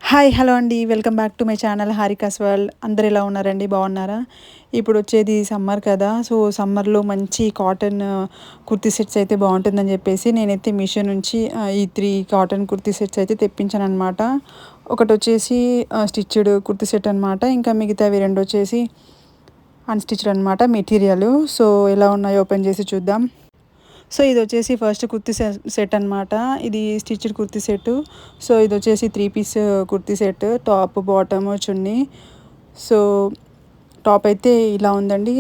Hi hello అండి. Welcome back to my channel Harika's world. అందరు ఎలా ఉన్నారండి? బాగున్నారా? ఇప్పుడు వచ్చేది సమ్మర్ కదా! సో, సమ్మర్‌లో మంచి కాటన్ కుర్తీ సెట్స్ అయితే బాగుంటుందని చెప్పేసి నేనైతే మీషో నుంచి ఈ 3 కాటన్ కుర్తీ సెట్స్ అయితే తెప్పించాననమాట. ఒకటొచ్చేసి స్టిచ్డ్ కుర్తీ సెట్ అనమాట. ఇంకా మిగతావి 2 వచ్చేసి అన్‌స్టిచ్డ్ అనమాట మెటీరియల్. సో, ఎలా ఉన్నాయో ఓపెన్ చేసి చూద్దాం. సో, ఇదొచ్చేసి ఫస్ట్ కుర్తీ సెట్ అనమాట. ఇది స్టిచ్డ్ కుర్తీ సెట్టు. సో, ఇదొచ్చేసి 3 piece kurti set. Top, bottom, chunni. So, top అయితే ఇలా ఉందండి.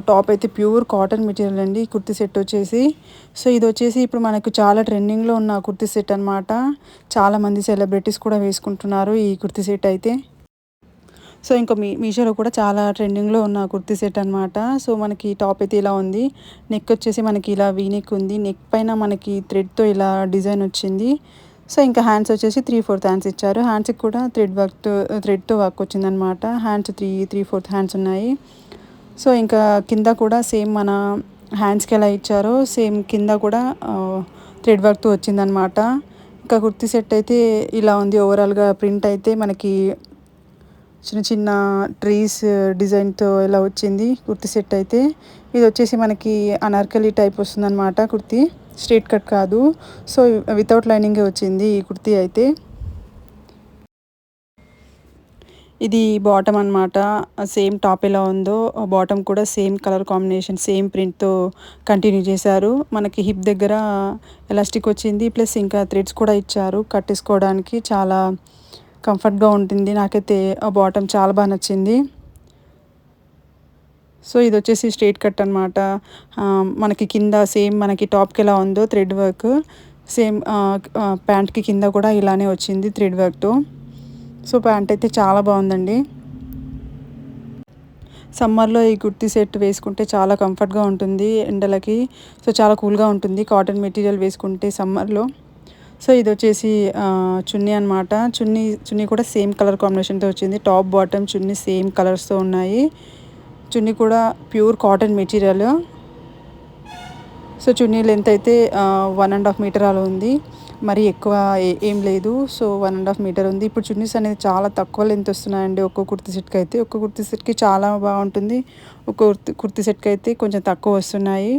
టాప్ అయితే ప్యూర్ కాటన్ మెటీరియల్ అండి కుర్తీ సెట్ వచ్చేసి. సో, ఇదొచ్చేసి ఇప్పుడు మనకు చాలా ట్రెండింగ్‌లో ఉన్న కుర్తీ సెట్ అనమాట. చాలామంది సెలబ్రిటీస్ కూడా వేసుకుంటున్నారు ఈ కుర్తీ సెట్ అయితే. సో, ఇంకా మీషోలో కూడా చాలా ట్రెండింగ్‌లో ఉన్న కుర్తీ సెట్ అనమాట. సో, మనకి టాప్ అయితే ఇలా ఉంది. నెక్ వచ్చేసి మనకి ఇలా వీ నెక్ ఉంది. నెక్ పైన మనకి థ్రెడ్‌తో ఇలా డిజైన్ వచ్చింది. సో, ఇంకా హ్యాండ్స్ వచ్చేసి 3/4 హ్యాండ్స్ ఇచ్చారు. హ్యాండ్స్‌కి కూడా థ్రెడ్‌తో వర్క్ వచ్చిందనమాట. హ్యాండ్స్ 3/4 హ్యాండ్స్ ఉన్నాయి. సో, ఇంకా కింద కూడా సేమ్ మన హ్యాండ్స్‌కి ఎలా ఇచ్చారో సేమ్ కింద కూడా థ్రెడ్ వర్క్‌తో వచ్చిందనమాట. ఇంకా కుర్తీ సెట్ అయితే ఇలా ఉంది. ఓవరాల్‌గా ప్రింట్ అయితే మనకి చిన్న చిన్న ట్రీస్ డిజైన్‌తో ఇలా వచ్చింది కుర్తీ సెట్ అయితే. ఇదొచ్చేసి మనకి అనార్కలి టైప్ వస్తుందనమాట కుర్తీ. స్ట్రెయిట్ కట్ కాదు. సో, వితౌట్ లైనింగే వచ్చింది ఈ కుర్తీ అయితే. ఇది బాటమ్ అనమాట. సేమ్ టాప్ ఎలా ఉందో బాటమ్ కూడా సేమ్ కలర్ కాంబినేషన్, సేమ్ ప్రింట్‌తో కంటిన్యూ చేశారు. మనకి హిప్ దగ్గర ఎలాస్టిక్ వచ్చింది. ప్లస్ ఇంకా థ్రెడ్స్ కూడా ఇచ్చారు. కట్టేసుకోవడానికి చాలా కంఫర్ట్‌గా ఉంటుంది. నాకైతే ఆ బాటమ్ చాలా బా నచ్చింది. సో, ఇదొచ్చేసి స్ట్రెయిట్ కట్ అనమాట. మనకి కింద సేమ్ మనకి టాప్‌కి ఎలా ఉందో థ్రెడ్ వర్క్ సేమ్ ప్యాంట్‌కి కింద కూడా ఇలానే వచ్చింది థ్రెడ్ వర్క్‌తో. సో, ప్యాంట్ అయితే చాలా బావుందండి. సమ్మర్‌లో ఈ కుర్తీ సెట్ వేసుకుంటే చాలా కంఫర్ట్‌గా ఉంటుంది ఎండలకి. సో, చాలా కూల్‌గా ఉంటుంది కాటన్ మెటీరియల్ వేసుకుంటే సమ్మర్‌లో. సో, ఇదొచ్చేసి చున్నీ అనమాట. చున్నీ కూడా సేమ్ కలర్ కాంబినేషన్‌తో వచ్చింది. టాప్, బాటమ్ చున్నీ సేమ్ కలర్స్‌తో ఉన్నాయి. చున్నీ కూడా ప్యూర్ కాటన్ మెటీరియల్. సో, చున్నీ లెంత్ అయితే 1 ½ మీటర్ అలా ఉంది. మరి ఎక్కువ ఏం లేదు. సో, 1 ½ మీటర్ ఉంది. ఇప్పుడు చున్నీస్ అనేది చాలా తక్కువ లెంత్ వస్తున్నాయండి ఒక్కో కుర్తీ సెట్‌కి అయితే. ఒక్కో కుర్తీ సెట్‌కి చాలా బాగుంటుంది. ఒక్కో కుర్తీ సెట్‌కి అయితే కొంచెం తక్కువ వస్తున్నాయి.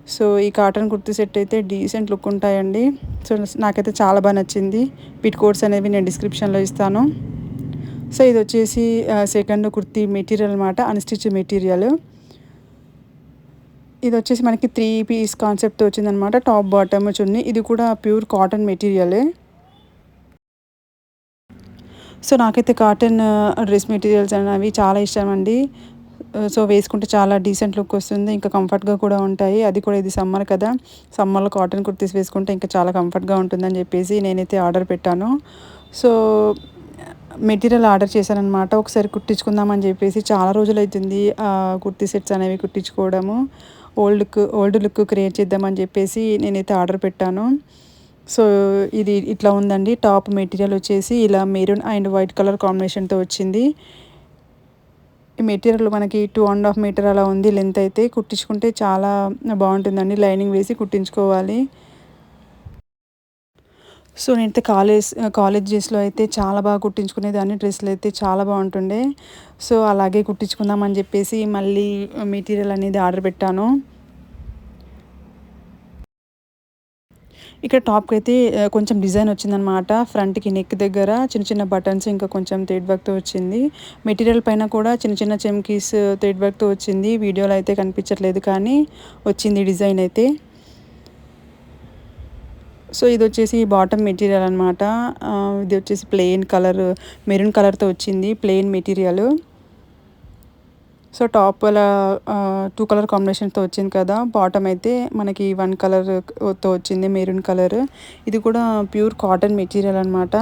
సో, ఈ కాటన్ కుర్తీ సెట్ అయితే డీసెంట్ లుక్ ఉంటాయండి. సో, నాకైతే చాలా బా నచ్చింది. వీటి కోడ్స్ అనేవి నేను డిస్క్రిప్షన్‌లో ఇస్తాను. సో, ఇదొచ్చేసి సెకండ్ కుర్తీ మెటీరియల్ అనమాట. Unstitch material. ఇదొచ్చేసి మనకి 3 పీస్ కాన్సెప్ట్‌తో వచ్చిందనమాట. Top, bottom, chunni. ఇది కూడా ప్యూర్ కాటన్ మెటీరియలే. సో, నాకైతే కాటన్ డ్రెస్ మెటీరియల్స్ అనేవి చాలా ఇష్టమండి. సో, వేసుకుంటే చాలా డీసెంట్ లుక్ వస్తుంది. ఇంకా కంఫర్ట్‌గా కూడా ఉంటాయి. అది కూడా ఇది సమ్మర్ కదా! సమ్మర్‌లో కాటన్ కుర్తీస్ వేసుకుంటే ఇంకా చాలా కంఫర్ట్‌గా ఉంటుందని చెప్పేసి నేనైతే ఆర్డర్ పెట్టాను. సో, మెటీరియల్ ఆర్డర్ చేశాననమాట. ఒకసారి కుట్టించుకుందామని చెప్పేసి చాలా రోజులైతుంది కుర్తీ సెట్స్ అనేవి కుట్టించుకోవడము. ఓల్డ్ లుక్ క్రియేట్ చేద్దామని చెప్పేసి నేనైతే ఆర్డర్ పెట్టాను. సో, ఇది ఇట్లా ఉందండి. టాప్ మెటీరియల్ వచ్చేసి ఇలా మెరూన్ అండ్ వైట్ కలర్ కాంబినేషన్‌తో వచ్చింది. ఈ మెటీరియల్ మనకి 2 ½ మీటర్ అలా ఉంది లెంత్ అయితే. కుట్టించుకుంటే చాలా బావుంటుందండి. లైనింగ్ వేసి కుట్టించుకోవాలి. సో, నేనైతే కాలేజ్ డేస్‌లో అయితే చాలా బాగా కుట్టించుకునేదాన్ని. డ్రెస్సులయితే చాలా బావుంటుండే. సో, అలాగే కుట్టించుకుందామని జెప్పేసి మళ్ళీ మెటీరియల్ అనేది ఆర్డర్ పెట్టాను. ఇక్కడ టాప్‌కైతే కొంచెం డిజైన్ వచ్చిందనమాట. ఫ్రంట్‌కి నెక్ దగ్గర చిన్న చిన్న బటన్స్ ఇంకా కొంచెం థ్రెడ్ వర్క్‌తో వచ్చింది. మెటీరియల్ పైన కూడా చిన్న చిన్న చెమ్కీస్ థ్రెడ్ వర్క్‌తో వచ్చింది. వీడియోలో అయితే కనిపించట్లేదు కానీ వచ్చింది డిజైన్ అయితే. సో, ఇదొచ్చేసి బాటమ్ మెటీరియల్ అనమాట. ఇది వచ్చేసి మెరూన్ కలర్‌తో వచ్చింది. Plain material. సో, టాప్ అలా 2 కలర్ కాంబినేషన్‌తో వచ్చింది కదా! బాటమ్ అయితే మనకి 1 కలర్‌తో వచ్చింది మెరూన్ కలర్. ఇది కూడా ప్యూర్ కాటన్ మెటీరియల్ అనమాట.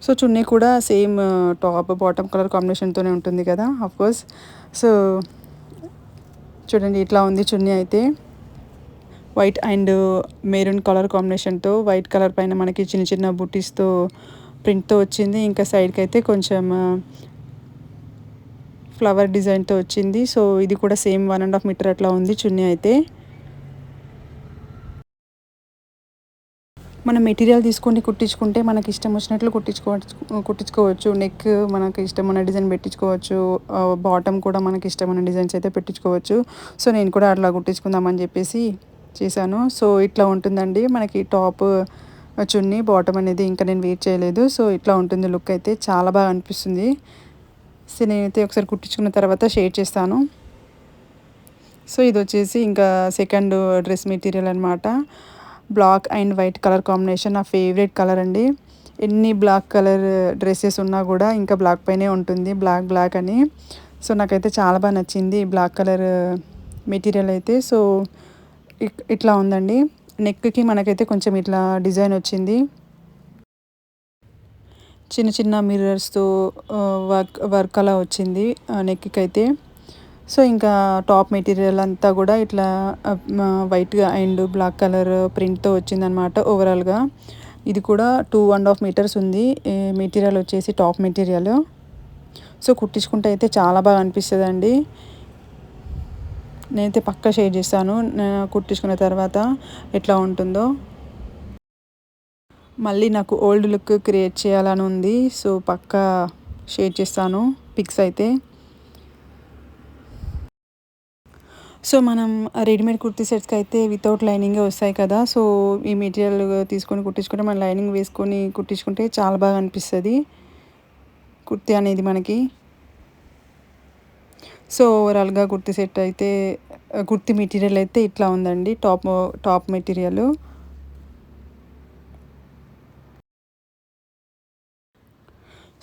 సో, చున్నీ కూడా సేమ్ టాప్, బాటమ్ కలర్ కాంబినేషన్‌తోనే ఉంటుంది కదా! ఆఫ్‌కోర్స్. సో, చూడండి ఇట్లా ఉంది చున్నీ అయితే. వైట్ అండ్ మెరూన్ కలర్ కాంబినేషన్‌తో వైట్ కలర్ పైన మనకి చిన్న చిన్న బుట్టీస్‌తో ప్రింట్‌తో వచ్చింది. ఇంకా సైడ్‌కైతే కొంచెం ఫ్లవర్ డిజైన్‌తో వచ్చింది. సో, ఇది కూడా సేమ్ 1 ½ మీటర్ అట్లా ఉంది చున్నీ అయితే. మనం మెటీరియల్ తీసుకొని కుట్టించుకుంటే మనకి ఇష్టం వచ్చినట్లు కుట్టించుకోవచ్చు. నెక్ మనకి ఇష్టమైన డిజైన్ పెట్టించుకోవచ్చు. బాటమ్ కూడా మనకి ఇష్టమైన డిజైన్స్ అయితే పెట్టించుకోవచ్చు. సో, నేను కూడా అట్లా కుట్టించుకుందామని చెప్పేసి చేశాను. సో, ఇట్లా ఉంటుందండి మనకి టాప్, చున్నీ, బాటమ్ అనేది ఇంకా నేను వేర్ చేయలేదు. సో, ఇట్లా ఉంటుంది లుక్ అయితే చాలా బాగా అనిపిస్తుంది. సో, నేనైతే ఒకసారి కుట్టించుకున్న తర్వాత షేర్ చేస్తాను. సో, ఇదొచ్చేసి ఇంకా సెకండ్ డ్రెస్ మెటీరియల్ అనమాట. Black and white colour combination నా ఫేవరెట్ కలర్ అండి. ఎన్ని బ్లాక్ కలర్ డ్రెసెస్ ఉన్నా గూడా ఇంకా బ్లాక్ పైనే ఉంటుంది. బ్లాక్, బ్లాక్ అని. సో, నాకైతే చాలా బాగా నచ్చింది ఈ బ్లాక్ కలర్ మెటీరియల్ అయితే. సో, ఇట్లా ఉందండి. నెక్‌కి మనకైతే కొంచెం ఇట్లా డిజైన్ వచ్చింది. చిన్న చిన్న మిర్రర్స్‌తో వర్క్ అలా వచ్చింది నెక్‌కైతే. సో, ఇంకా టాప్ మెటీరియల్ అంతా గూడా ఇట్లా వైట్‌గా అండ్ బ్లాక్ కలర్ ప్రింట్‌తో వచ్చిందనమాట ఓవరాల్‌గా. ఇది కూడా 2½ మీటర్స్ ఉంది. ఈ మెటీరియల్ వచ్చేసి టాప్ మెటీరియల్. సో, కుట్టించుకుంటే అయితే చాలా బాగా అనిపిస్తదండి. నేనైతే పక్కా షేర్ చేస్తాను. కుట్టించుకున్న తర్వాత ఎట్లా ఉంటుందో. మళ్ళీ నాకు ఓల్డ్ లుక్ క్రియేట్ చేయాలని ఉంది. సో, పక్కా షేర్ చేస్తాను పిక్స్ అయితే. సో, మనం రెడీమేడ్ కుర్తీ సెట్స్‌కి అయితే వితౌట్ లైనింగే వస్తాయి కదా! సో, ఈ మెటీరియల్ తీసుకొని కుట్టించుకుంటే మనం లైనింగ్ వేసుకొని కుట్టించుకుంటే చాలా బాగా అనిపిస్తది కుర్తీ అనేది మనకి. సో, ఓవరాల్‌గా కుర్తీ సెట్ అయితే కుర్తీ మెటీరియల్ అయితే ఇట్లా ఉందండి. Top material.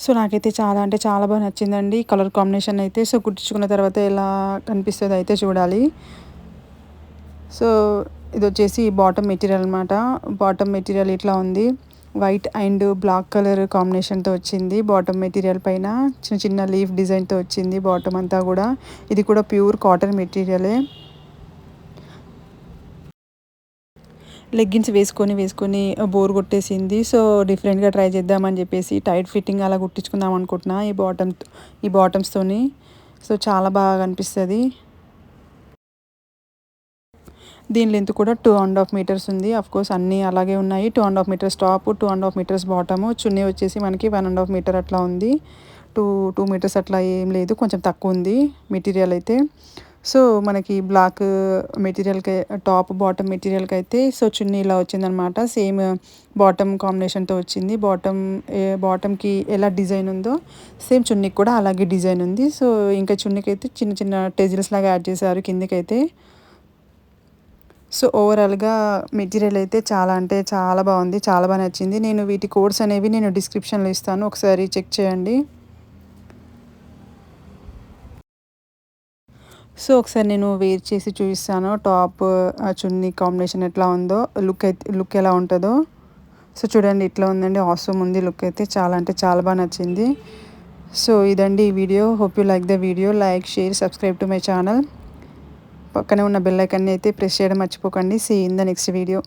సో, నాకైతే చాలా అంటే చాలా బాగా నచ్చిందండి కలర్ కాంబినేషన్ అయితే. సో, కుట్టించుకున్న తర్వాత ఎలా కనిపిస్తదో అయితే చూడాలి. సో, ఇదొచ్చేసి బాటమ్ మెటీరియల్ అనమాట. బాటమ్ మెటీరియల్ ఇట్లా ఉంది. వైట్ అండ్ బ్లాక్ కలర్ కాంబినేషన్‌తో వచ్చింది. బాటమ్ మెటీరియల్ పైన చిన్న చిన్న లీఫ్ డిజైన్‌తో వచ్చింది బాటమ్ అంతా గూడా. ఇది కూడా ప్యూర్ కాటన్ మెటీరియలే. లెగ్గిన్స్ వేసుకొని బోర్ కొట్టేసింది. సో, డిఫరెంట్‌గా ట్రై చేద్దామని చెప్పేసి టైట్ ఫిట్టింగ్ అలా కుట్టించుకుందాం అనుకుంటున్నా ఈ బాటమ్స్‌తోని. సో, చాలా బాగా అనిపిస్తది. దీని లెంత్ కూడా 2½ మీటర్స్ ఉంది. ఆఫ్‌కోర్స్ అన్నీ అలాగే ఉన్నాయి. 2½ మీటర్స్ టాప్, 2½ మీటర్స్ బాటము. చున్నీ వచ్చేసి మనకి 1½ మీటర్ అట్లా ఉంది. 2 మీటర్స్ అట్లా ఏం లేదు. కొంచెం తక్కువుంది మెటీరియల్ అయితే. సో, మనకి బ్లాక్ మెటీరియల్‌కి టాప్, బాటమ్ మెటీరియల్‌కైతే సో, చున్నీ ఇలా వచ్చిందనమాట. సేమ్ బాటమ్ కాంబినేషన్‌తో వచ్చింది. బాటమ్‌కి ఎలా డిజైన్ ఉందో సేమ్ చున్నీకి కూడా అలాగే డిజైన్ ఉంది. సో, ఇంకా చున్నీకైతే చిన్న చిన్న టెజిల్స్ లాగా యాడ్ చేశారు కిందకైతే. సో, ఓవరాల్‌గా మెటీరియల్ అయితే చాలా అంటే చాలా బావుంది. చాలా బా నచ్చింది. నేను వీటి కోడ్స్ అనేవి నేను డిస్క్రిప్షన్‌లో ఇస్తాను. ఒకసారి చెక్ చేయండి. సో, ఒకసారి నేను వేర్ చేసి చూపిస్తాను. టాప్, చున్నీ కాంబినేషన్ ఎట్లా ఉందో, లుక్ ఎలా ఉంటదో. సో, చూడండి ఇట్లా ఉందండి. ఆసమ్ ఉంది లుక్ అయితే. చాలా అంటే చాలా బా నచ్చింది. సో, ఇదండి ఈ వీడియో. Hope you like the video. Like, share, subscribe to my channel. పక్కనే ఉన్న బెల్ ఐకాన్‌ని అయితే ప్రెస్ చేయడం మర్చిపోకండి. See you in the next video.